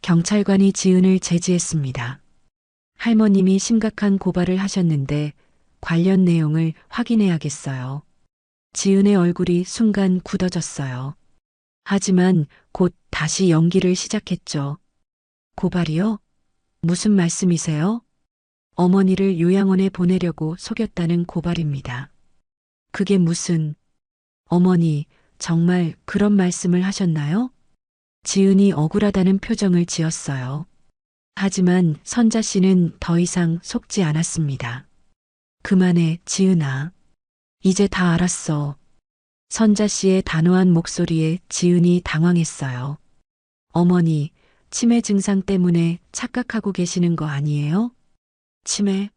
경찰관이 지은을 제지했습니다. 할머님이 심각한 고발을 하셨는데 관련 내용을 확인해야겠어요. 지은의 얼굴이 순간 굳어졌어요. 하지만 곧 다시 연기를 시작했죠. 고발이요? 무슨 말씀이세요? 어머니를 요양원에 보내려고 속였다는 고발입니다. 그게 무슨... 어머니, 정말 그런 말씀을 하셨나요? 지은이 억울하다는 표정을 지었어요. 하지만 선자 씨는 더 이상 속지 않았습니다. 그만해, 지은아. 이제 다 알았어. 선자 씨의 단호한 목소리에 지은이 당황했어요. 어머니, 치매 증상 때문에 착각하고 계시는 거 아니에요? 치매?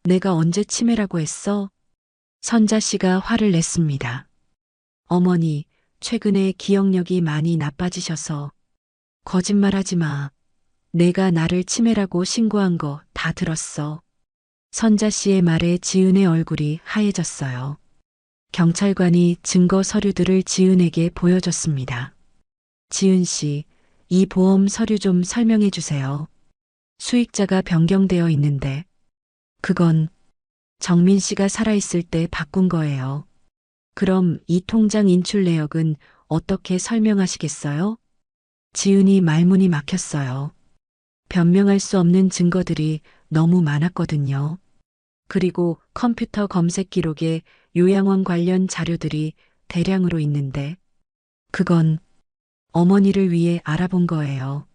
내가 언제 치매라고 했어? 선자 씨가 화를 냈습니다. 어머니, 최근에 기억력이 많이 나빠지셔서. 거짓말하지 마. 내가 나를 치매라고 신고한 거 다 들었어. 선자 씨의 말에 지은의 얼굴이 하얘졌어요. 경찰관이 증거 서류들을 지은에게 보여줬습니다. 지은 씨, 이 보험 서류 좀 설명해 주세요. 수익자가 변경되어 있는데. 그건 정민 씨가 살아있을 때 바꾼 거예요. 그럼 이 통장 인출 내역은 어떻게 설명하시겠어요? 지은이 말문이 막혔어요. 변명할 수 없는 증거들이 너무 많았거든요. 그리고 컴퓨터 검색 기록에 요양원 관련 자료들이 대량으로 있는데. 그건 어머니를 위해 알아본 거예요.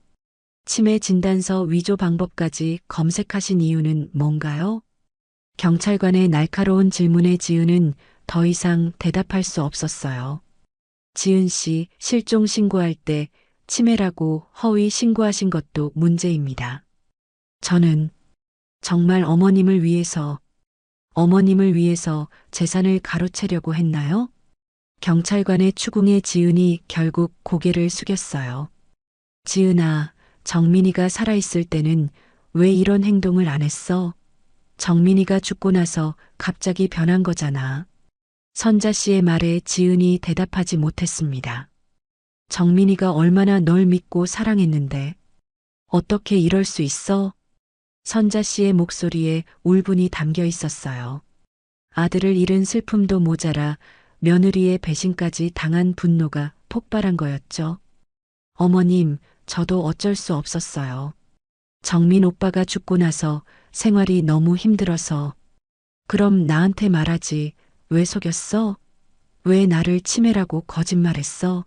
치매 진단서 위조 방법까지 검색하신 이유는 뭔가요? 경찰관의 날카로운 질문에 지은은 더 이상 대답할 수 없었어요. 지은 씨 실종 신고할 때 치매라고 허위 신고하신 것도 문제입니다. 저는 정말 어머님을 위해서 재산을 가로채려고 했나요? 경찰관의 추궁에 지은이 결국 고개를 숙였어요. 지은아, 정민이가 살아있을 때는 왜 이런 행동을 안 했어? 정민이가 죽고 나서 갑자기 변한 거잖아. 선자 씨의 말에 지은이 대답하지 못했습니다. 정민이가 얼마나 널 믿고 사랑했는데 어떻게 이럴 수 있어? 선자 씨의 목소리에 울분이 담겨 있었어요. 아들을 잃은 슬픔도 모자라 며느리의 배신까지 당한 분노가 폭발한 거였죠. 어머님, 저도 어쩔 수 없었어요. 정민 오빠가 죽고 나서 생활이 너무 힘들어서. 그럼 나한테 말하지. 왜 속였어? 왜 나를 치매라고 거짓말했어?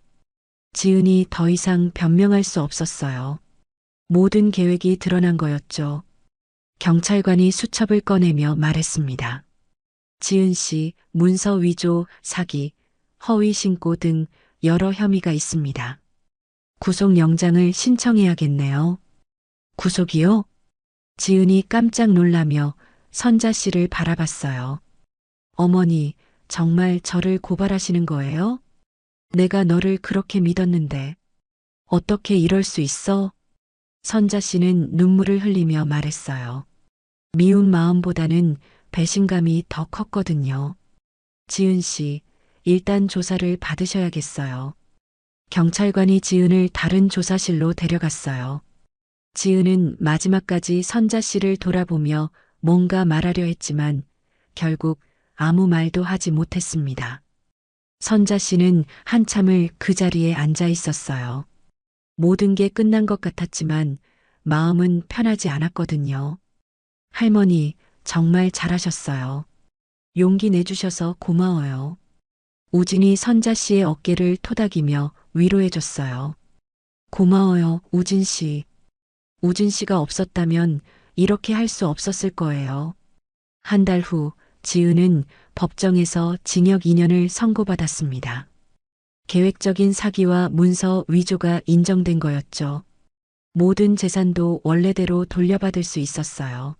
지은이 더 이상 변명할 수 없었어요. 모든 계획이 드러난 거였죠. 경찰관이 수첩을 꺼내며 말했습니다. 지은 씨, 문서 위조, 사기, 허위 신고 등 여러 혐의가 있습니다. 구속영장을 신청해야겠네요. 구속이요? 지은이 깜짝 놀라며 선자 씨를 바라봤어요. 어머니, 정말 저를 고발하시는 거예요? 내가 너를 그렇게 믿었는데 어떻게 이럴 수 있어? 선자 씨는 눈물을 흘리며 말했어요. 미운 마음보다는 배신감이 더 컸거든요. 지은 씨, 일단 조사를 받으셔야겠어요. 경찰관이 지은을 다른 조사실로 데려갔어요. 지은은 마지막까지 선자 씨를 돌아보며 뭔가 말하려 했지만 결국 아무 말도 하지 못했습니다. 선자 씨는 한참을 그 자리에 앉아 있었어요. 모든 게 끝난 것 같았지만 마음은 편하지 않았거든요. 할머니, 정말 잘하셨어요. 용기 내주셔서 고마워요. 우진이 선자 씨의 어깨를 토닥이며 위로해줬어요. 고마워요, 우진 씨. 우진 씨가 없었다면 이렇게 할 수 없었을 거예요. 한 달 후, 지은은 법정에서 징역 2년을 선고받았습니다. 계획적인 사기와 문서 위조가 인정된 거였죠. 모든 재산도 원래대로 돌려받을 수 있었어요.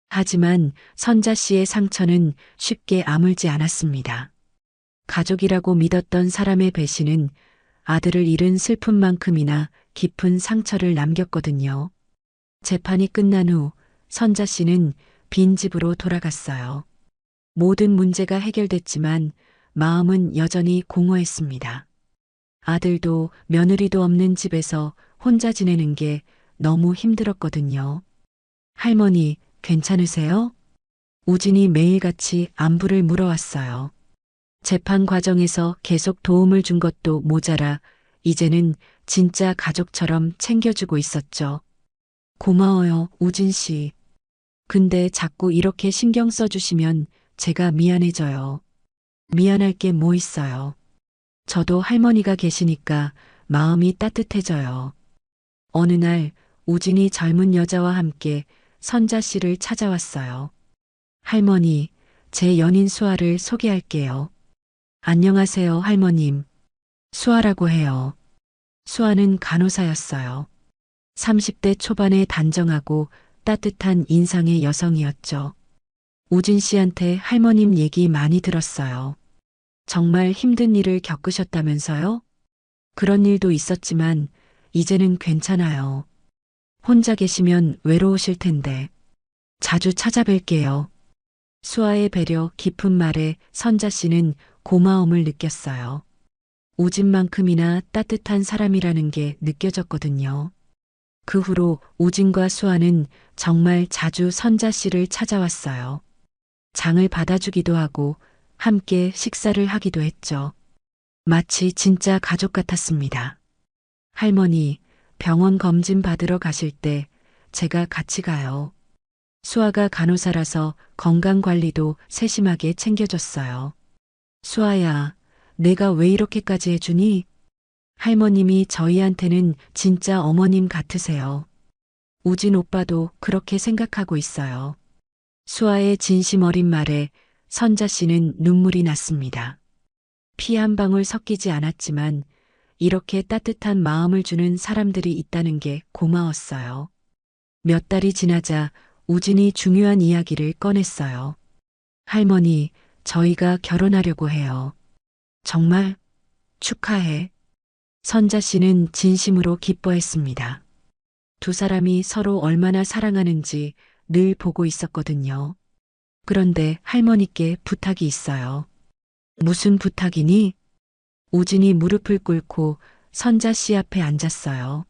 하지만 선자 씨의 상처는 쉽게 아물지 않았습니다. 가족이라고 믿었던 사람의 배신은 아들을 잃은 슬픔만큼이나 깊은 상처를 남겼거든요. 재판이 끝난 후 선자 씨는 빈집으로 돌아갔어요. 모든 문제가 해결됐지만 마음은 여전히 공허했습니다. 아들도 며느리도 없는 집에서 혼자 지내는 게 너무 힘들었거든요. 할머니, 괜찮으세요? 우진이 매일같이 안부를 물어왔어요. 재판 과정에서 계속 도움을 준 것도 모자라 이제는 진짜 가족처럼 챙겨주고 있었죠. 고마워요, 우진 씨. 근데 자꾸 이렇게 신경 써주시면 제가 미안해져요. 미안할 게 뭐 있어요. 저도 할머니가 계시니까 마음이 따뜻해져요. 어느 날 우진이 젊은 여자와 함께 선자 씨를 찾아왔어요. 할머니, 제 연인 수아를 소개할게요. 안녕하세요, 할머님. 수아라고 해요. 수아는 간호사였어요. 30대 초반의 단정하고 따뜻한 인상의 여성이었죠. 우진 씨한테 할머님 얘기 많이 들었어요. 정말 힘든 일을 겪으셨다면서요? 그런 일도 있었지만 이제는 괜찮아요. 혼자 계시면 외로우실 텐데 자주 찾아뵐게요. 수아의 배려 깊은 말에 선자 씨는 고마움을 느꼈어요. 우진만큼이나 따뜻한 사람이라는 게 느껴졌거든요. 그 후로 우진과 수아는 정말 자주 선자 씨를 찾아왔어요. 장을 받아주기도 하고 함께 식사를 하기도 했죠. 마치 진짜 가족 같았습니다. 할머니, 병원 검진 받으러 가실 때 제가 같이 가요. 수아가 간호사라서 건강관리도 세심하게 챙겨줬어요. 수아야, 내가 왜 이렇게까지 해주니? 할머님이 저희한테는 진짜 어머님 같으세요. 우진 오빠도 그렇게 생각하고 있어요. 수아의 진심 어린 말에 선자 씨는 눈물이 났습니다. 피 한 방울 섞이지 않았지만 이렇게 따뜻한 마음을 주는 사람들이 있다는 게 고마웠어요. 몇 달이 지나자 우진이 중요한 이야기를 꺼냈어요. 할머니, 저희가 결혼하려고 해요. 정말 축하해. 선자 씨는 진심으로 기뻐했습니다. 두 사람이 서로 얼마나 사랑하는지 늘 보고 있었거든요. 그런데 할머니께 부탁이 있어요. 무슨 부탁이니? 우진이 무릎을 꿇고 선자 씨 앞에 앉았어요.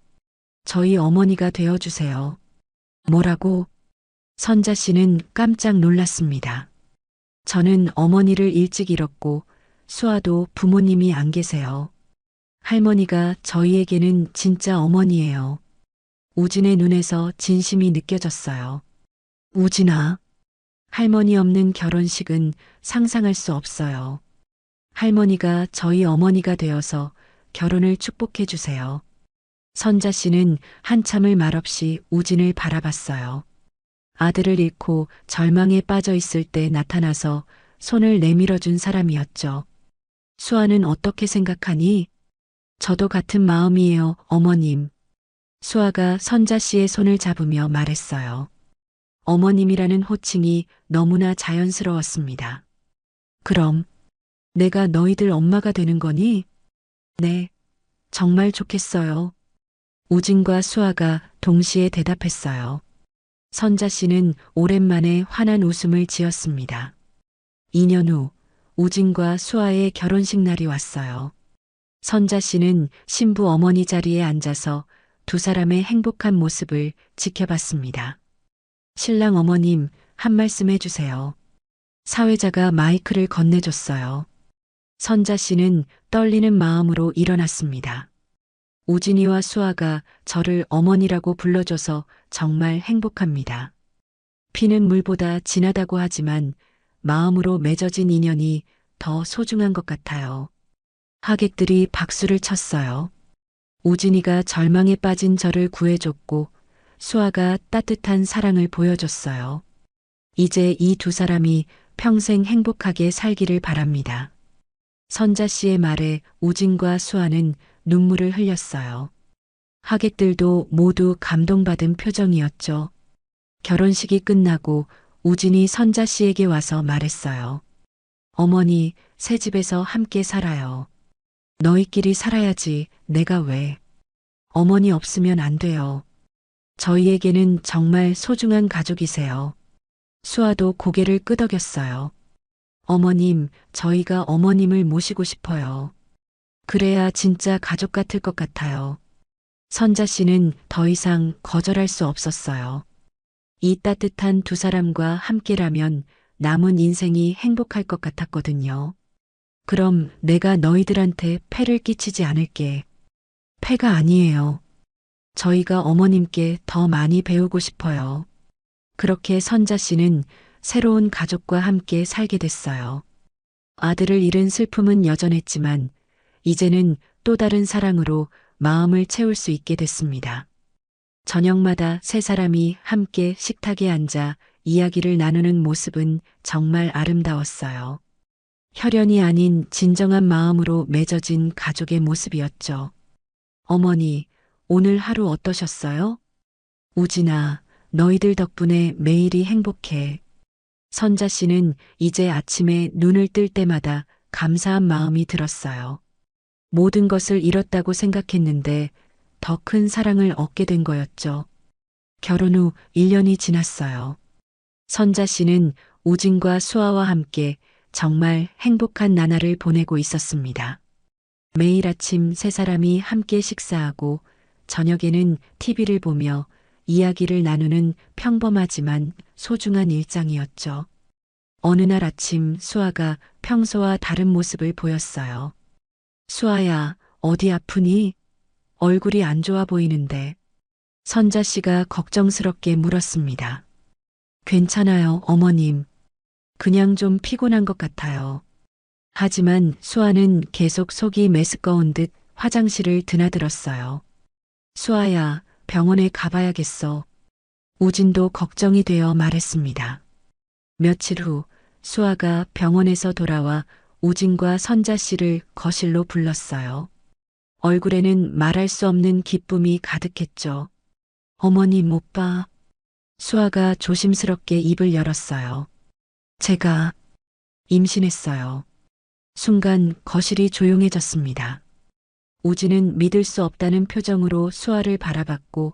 저희 어머니가 되어주세요. 뭐라고? 선자 씨는 깜짝 놀랐습니다. 저는 어머니를 일찍 잃었고 수아도 부모님이 안 계세요. 할머니가 저희에게는 진짜 어머니예요. 우진의 눈에서 진심이 느껴졌어요. 우진아, 할머니 없는 결혼식은 상상할 수 없어요. 할머니가 저희 어머니가 되어서 결혼을 축복해 주세요. 선자 씨는 한참을 말없이 우진을 바라봤어요. 아들을 잃고 절망에 빠져 있을 때 나타나서 손을 내밀어 준 사람이었죠. 수아는 어떻게 생각하니? 저도 같은 마음이에요, 어머님. 수아가 선자 씨의 손을 잡으며 말했어요. 어머님이라는 호칭이 너무나 자연스러웠습니다. 그럼 내가 너희들 엄마가 되는 거니? 네, 정말 좋겠어요. 우진과 수아가 동시에 대답했어요. 선자 씨는 오랜만에 환한 웃음을 지었습니다. 2년 후 우진과 수아의 결혼식 날이 왔어요. 선자 씨는 신부 어머니 자리에 앉아서 두 사람의 행복한 모습을 지켜봤습니다. 신랑 어머님, 한 말씀 해주세요. 사회자가 마이크를 건네줬어요. 선자 씨는 떨리는 마음으로 일어났습니다. 우진이와 수아가 저를 어머니라고 불러줘서 정말 행복합니다. 피는 물보다 진하다고 하지만 마음으로 맺어진 인연이 더 소중한 것 같아요. 하객들이 박수를 쳤어요. 우진이가 절망에 빠진 저를 구해줬고 수아가 따뜻한 사랑을 보여줬어요. 이제 이 두 사람이 평생 행복하게 살기를 바랍니다. 선자 씨의 말에 우진과 수아는 눈물을 흘렸어요. 하객들도 모두 감동받은 표정이었죠. 결혼식이 끝나고 우진이 선자 씨에게 와서 말했어요. 어머니, 새 집에서 함께 살아요. 너희끼리 살아야지, 내가 왜. 어머니 없으면 안 돼요. 저희에게는 정말 소중한 가족이세요. 수아도 고개를 끄덕였어요. 어머님, 저희가 어머님을 모시고 싶어요. 그래야 진짜 가족 같을 것 같아요. 선자 씨는 더 이상 거절할 수 없었어요. 이 따뜻한 두 사람과 함께라면 남은 인생이 행복할 것 같았거든요. 그럼 내가 너희들한테 폐를 끼치지 않을게. 폐가 아니에요. 저희가 어머님께 더 많이 배우고 싶어요. 그렇게 선자 씨는 새로운 가족과 함께 살게 됐어요. 아들을 잃은 슬픔은 여전했지만 이제는 또 다른 사랑으로 마음을 채울 수 있게 됐습니다. 저녁마다 세 사람이 함께 식탁에 앉아 이야기를 나누는 모습은 정말 아름다웠어요. 혈연이 아닌 진정한 마음으로 맺어진 가족의 모습이었죠. 어머니, 오늘 하루 어떠셨어요? 우진아, 너희들 덕분에 매일이 행복해. 선자 씨는 이제 아침에 눈을 뜰 때마다 감사한 마음이 들었어요. 모든 것을 잃었다고 생각했는데 더 큰 사랑을 얻게 된 거였죠. 결혼 후 1년이 지났어요. 선자 씨는 우진과 수아와 함께 정말 행복한 나날을 보내고 있었습니다. 매일 아침 세 사람이 함께 식사하고 저녁에는 TV를 보며 이야기를 나누는 평범하지만 소중한 일상이었죠. 어느 날 아침 수아가 평소와 다른 모습을 보였어요. 수아야, 어디 아프니? 얼굴이 안 좋아 보이는데. 선자 씨가 걱정스럽게 물었습니다. 괜찮아요, 어머님. 그냥 좀 피곤한 것 같아요. 하지만 수아는 계속 속이 메스꺼운 듯 화장실을 드나들었어요. 수아야, 병원에 가봐야겠어. 우진도 걱정이 되어 말했습니다. 며칠 후 수아가 병원에서 돌아와 우진과 선자 씨를 거실로 불렀어요. 얼굴에는 말할 수 없는 기쁨이 가득했죠. 어머님, 오빠. 수아가 조심스럽게 입을 열었어요. 제가 임신했어요. 순간 거실이 조용해졌습니다. 우진은 믿을 수 없다는 표정으로 수아를 바라봤고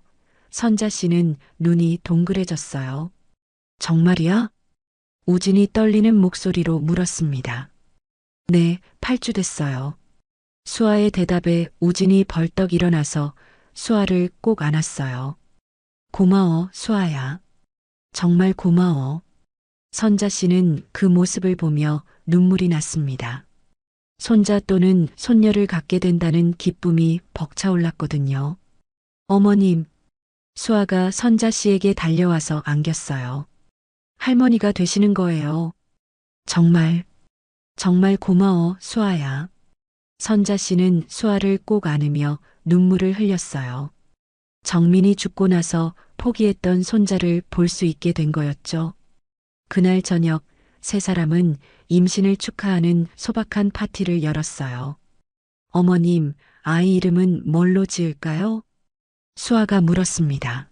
선자 씨는 눈이 동그래졌어요. 정말이야? 우진이 떨리는 목소리로 물었습니다. 네, 8주 됐어요. 수아의 대답에 우진이 벌떡 일어나서 수아를 꼭 안았어요. 고마워, 수아야. 정말 고마워. 선자 씨는 그 모습을 보며 눈물이 났습니다. 손자 또는 손녀를 갖게 된다는 기쁨이 벅차올랐거든요. 어머님, 수아가 선자 씨에게 달려와서 안겼어요. 할머니가 되시는 거예요. 정말, 정말 고마워, 수아야. 선자 씨는 수아를 꼭 안으며 눈물을 흘렸어요. 정민이 죽고 나서 포기했던 손자를 볼 수 있게 된 거였죠. 그날 저녁 세 사람은 임신을 축하하는 소박한 파티를 열었어요. 어머님, 아이 이름은 뭘로 지을까요? 수아가 물었습니다.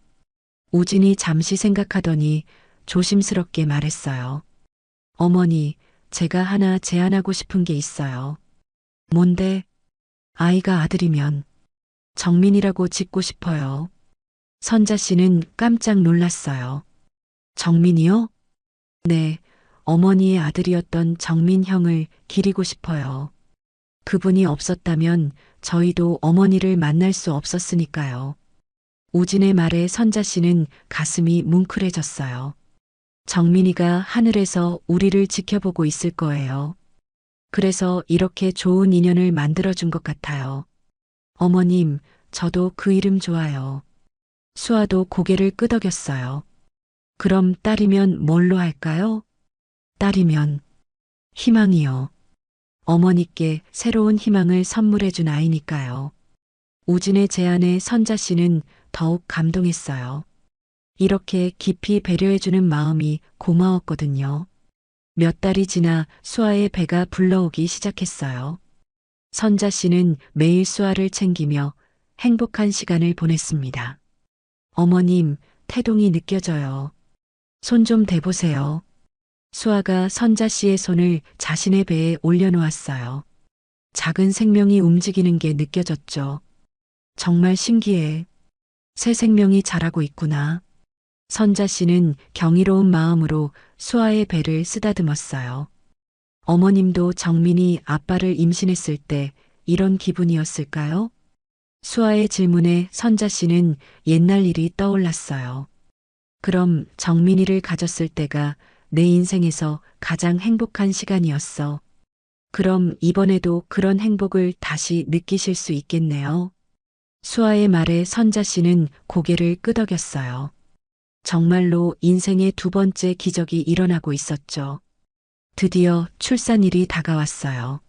우진이 잠시 생각하더니 조심스럽게 말했어요. 어머니, 제가 하나 제안하고 싶은 게 있어요. 뭔데? 아이가 아들이면 정민이라고 짓고 싶어요. 선자 씨는 깜짝 놀랐어요. 정민이요? 네, 어머니의 아들이었던 정민 형을 기리고 싶어요. 그분이 없었다면 저희도 어머니를 만날 수 없었으니까요. 우진의 말에 선자 씨는 가슴이 뭉클해졌어요. 정민이가 하늘에서 우리를 지켜보고 있을 거예요. 그래서 이렇게 좋은 인연을 만들어준 것 같아요. 어머님, 저도 그 이름 좋아요. 수아도 고개를 끄덕였어요. 그럼 딸이면 뭘로 할까요? 딸이면 희망이요. 어머니께 새로운 희망을 선물해준 아이니까요. 우진의 제안에 선자 씨는 더욱 감동했어요. 이렇게 깊이 배려해주는 마음이 고마웠거든요. 몇 달이 지나 수아의 배가 불러오기 시작했어요. 선자 씨는 매일 수아를 챙기며 행복한 시간을 보냈습니다. 어머님, 태동이 느껴져요. 손 좀 대보세요. 수아가 선자 씨의 손을 자신의 배에 올려놓았어요. 작은 생명이 움직이는 게 느껴졌죠. 정말 신기해. 새 생명이 자라고 있구나. 선자 씨는 경이로운 마음으로 수아의 배를 쓰다듬었어요. 어머님도 정민이 아빠를 임신했을 때 이런 기분이었을까요? 수아의 질문에 선자 씨는 옛날 일이 떠올랐어요. 그럼 정민이를 가졌을 때가 내 인생에서 가장 행복한 시간이었어. 그럼 이번에도 그런 행복을 다시 느끼실 수 있겠네요. 수아의 말에 선자 씨는 고개를 끄덕였어요. 정말로 인생의 두 번째 기적이 일어나고 있었죠. 드디어 출산일이 다가왔어요.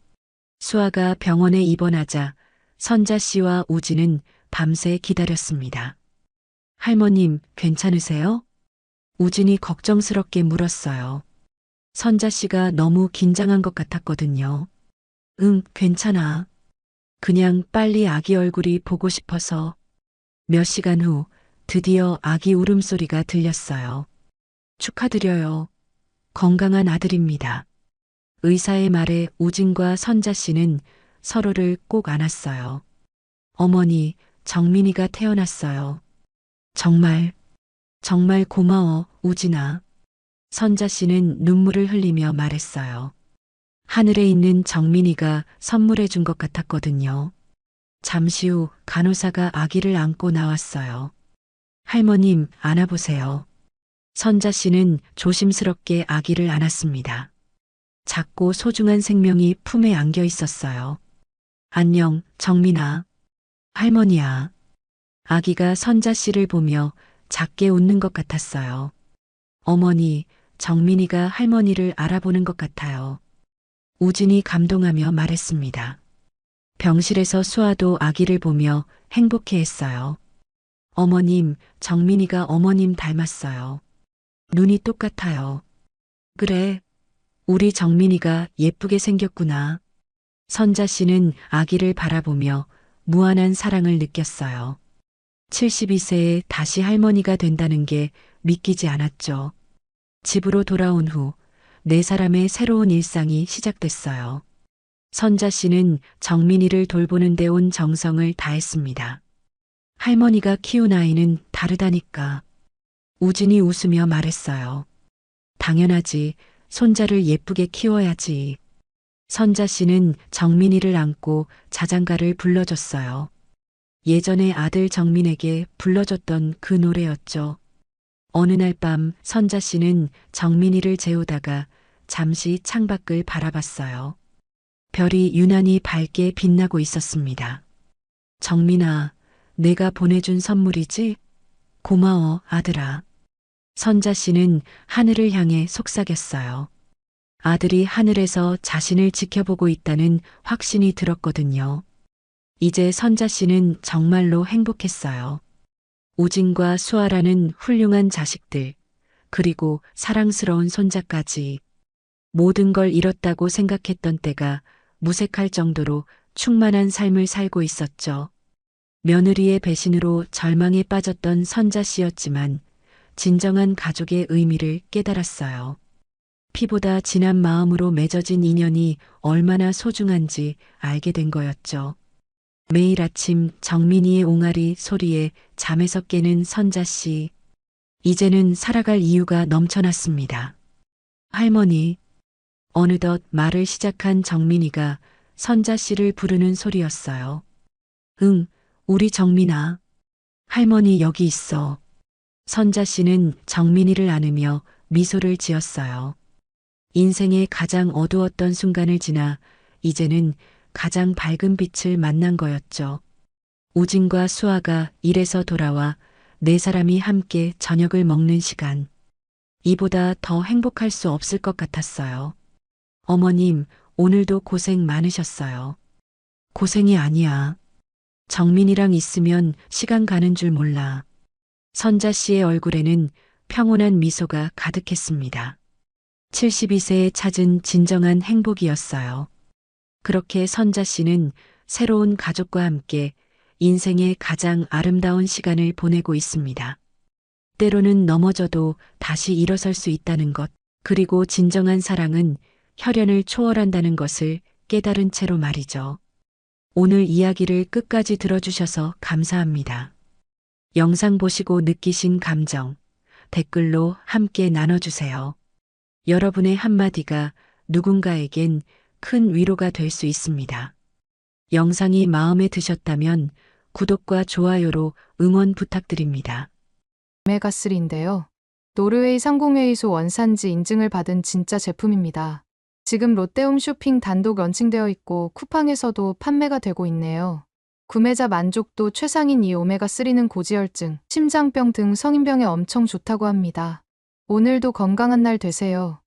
수아가 병원에 입원하자 선자 씨와 우진은 밤새 기다렸습니다. 할머님, 괜찮으세요? 우진이 걱정스럽게 물었어요. 선자 씨가 너무 긴장한 것 같았거든요. 응, 괜찮아. 그냥 빨리 아기 얼굴이 보고 싶어서. 몇 시간 후 드디어 아기 울음소리가 들렸어요. 축하드려요. 건강한 아들입니다. 의사의 말에 우진과 선자 씨는 서로를 꼭 안았어요. 어머니, 정민이가 태어났어요. 정말, 정말 고마워, 우진아. 선자 씨는 눈물을 흘리며 말했어요. 하늘에 있는 정민이가 선물해 준 것 같았거든요. 잠시 후 간호사가 아기를 안고 나왔어요. 할머님, 안아보세요. 선자 씨는 조심스럽게 아기를 안았습니다. 작고 소중한 생명이 품에 안겨 있었어요. 안녕, 정민아. 할머니야. 아기가 선자 씨를 보며 작게 웃는 것 같았어요. 어머니, 정민이가 할머니를 알아보는 것 같아요. 우진이 감동하며 말했습니다. 병실에서 수아도 아기를 보며 행복해했어요. 어머님, 정민이가 어머님 닮았어요. 눈이 똑같아요. 그래, 우리 정민이가 예쁘게 생겼구나. 선자 씨는 아기를 바라보며 무한한 사랑을 느꼈어요. 72세에 다시 할머니가 된다는 게 믿기지 않았죠. 집으로 돌아온 후 네 사람의 새로운 일상이 시작됐어요. 선자 씨는 정민이를 돌보는 데 온 정성을 다했습니다. 할머니가 키운 아이는 다르다니까. 우진이 웃으며 말했어요. 당연하지. 손자를 예쁘게 키워야지. 선자 씨는 정민이를 안고 자장가를 불러줬어요. 예전에 아들 정민에게 불러줬던 그 노래였죠. 어느 날 밤 선자 씨는 정민이를 재우다가 잠시 창밖을 바라봤어요. 별이 유난히 밝게 빛나고 있었습니다. 정민아, 내가 보내준 선물이지? 고마워, 아들아. 선자 씨는 하늘을 향해 속삭였어요. 아들이 하늘에서 자신을 지켜보고 있다는 확신이 들었거든요. 이제 선자 씨는 정말로 행복했어요. 우진과 수아라는 훌륭한 자식들, 그리고 사랑스러운 손자까지 모든 걸 잃었다고 생각했던 때가 무색할 정도로 충만한 삶을 살고 있었죠. 며느리의 배신으로 절망에 빠졌던 선자 씨였지만 진정한 가족의 의미를 깨달았어요. 피보다 진한 마음으로 맺어진 인연이 얼마나 소중한지 알게 된 거였죠. 매일 아침 정민이의 옹알이 소리에 잠에서 깨는 선자 씨. 이제는 살아갈 이유가 넘쳐났습니다. 할머니. 어느덧 말을 시작한 정민이가 선자 씨를 부르는 소리였어요. 응, 우리 정민아. 할머니 여기 있어. 선자 씨는 정민이를 안으며 미소를 지었어요. 인생의 가장 어두웠던 순간을 지나 이제는 가장 밝은 빛을 만난 거였죠. 우진과 수아가 일에서 돌아와 네 사람이 함께 저녁을 먹는 시간. 이보다 더 행복할 수 없을 것 같았어요. 어머님, 오늘도 고생 많으셨어요. 고생이 아니야. 정민이랑 있으면 시간 가는 줄 몰라. 선자 씨의 얼굴에는 평온한 미소가 가득했습니다. 72세에 찾은 진정한 행복이었어요. 그렇게 선자 씨는 새로운 가족과 함께 인생의 가장 아름다운 시간을 보내고 있습니다. 때로는 넘어져도 다시 일어설 수 있다는 것, 그리고 진정한 사랑은 혈연을 초월한다는 것을 깨달은 채로 말이죠. 오늘 이야기를 끝까지 들어주셔서 감사합니다. 영상 보시고 느끼신 감정, 댓글로 함께 나눠주세요. 여러분의 한마디가 누군가에겐 큰 위로가 될 수 있습니다. 영상이 마음에 드셨다면 구독과 좋아요로 응원 부탁드립니다. 오메가3인데요. 노르웨이 상공회의소 원산지 인증을 받은 진짜 제품입니다. 지금 롯데홈 쇼핑 단독 런칭되어 있고 쿠팡에서도 판매가 되고 있네요. 구매자 만족도 최상인 이 오메가3는 고지혈증, 심장병 등 성인병에 엄청 좋다고 합니다. 오늘도 건강한 날 되세요.